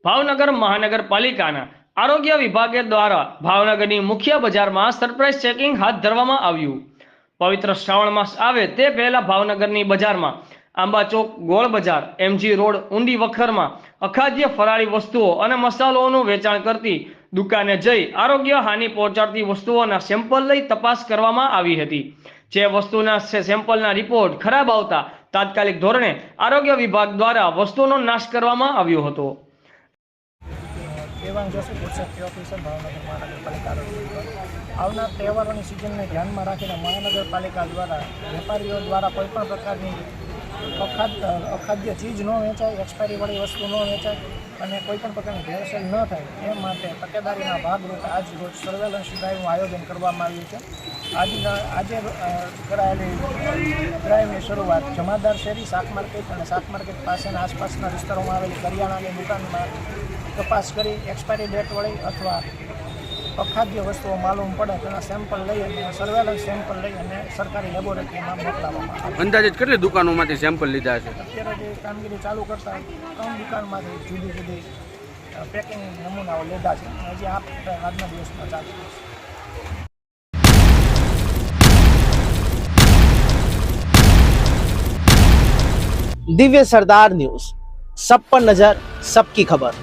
ભાવનગર મહાનગરપાલિકાના આરોગ્ય વિભાગ દ્વારા ભાવનગરની મુખ્ય બજારમાં સરપ્રાઇઝ ચેકિંગ હાથ ધરવામાં આવ્યું। પવિત્ર શ્રાવણ માસ આવે તે પહેલા ભાવનગરની બજારમાં આંબા ચોક, ગોળ બજાર, એમજી રોડ, ઊંડી વખરમાં અખાદ્ય ફરાળી વસ્તુઓ અને મસાલાઓનું વેચાણ કરતી દુકાને જઈ આરોગ્ય હાનિ પહોંચાડતી વસ્તુઓના સેમ્પલ લઈ તપાસ કરવામાં આવી હતી। જે વસ્તુના સેમ્પલના રિપોર્ટ ખરાબ આવતા તાત્કાલિક ધોરણે આરોગ્ય વિભાગ દ્વારા વસ્તુનો નાશ કરવામાં આવ્યો હતો। Devang Joshi, food safety officer, Bhavnagar મહાનગરપાલિકા આરોગ્ય વિભાગ। આવનાર તહેવારોની સિઝનને ધ્યાનમાં રાખીને મહાનગરપાલિકા દ્વારા વેપારીઓ દ્વારા કોઈપણ પ્રકારની અખાદ્ય ચીજ ન વેચાય, એક્સપાયરીવાળી વસ્તુ ન વેચાય અને કોઈપણ પ્રકારની ભેળસેળ ન થાય એ માટે તકેદારીના ભાગરૂપે આજ રોજ સર્વેલન્સ ડ્રાઈવનું આયોજન કરવામાં આવ્યું છે। આજે કરાયેલી ડ્રાઈવની શરૂઆત જમાદાર શેરી, શાક માર્કેટ અને શાક માર્કેટ પાસેના આસપાસના વિસ્તારોમાં આવેલી કરિયાણાની દુકાનમાં તપાસ કરી એક્સપાયરી ડેટવાળી અથવા અખાદ્ય વસ્તુઓ માલુમ પડે તેના સેમ્પલ લઈ અને સર્વેલન્સ સેમ્પલ લઈ અને સરકારી લેબોરેટરીમાં મોકલાવવામાં આવે। અંદાજિત કેટલી દુકાનોમાંથી સેમ્પલ લીધા છે? અત્યારે જે કામગીરી ચાલુ કરતા 3 દુકાનમાંથી જુદી જુદી પેકિંગ નમૂનાઓ લીધા છે। હજી આજના દિવસમાં ચાલુ છે। दिव्य सरदार न्यूज, सब पर नजर, सबकी खबर।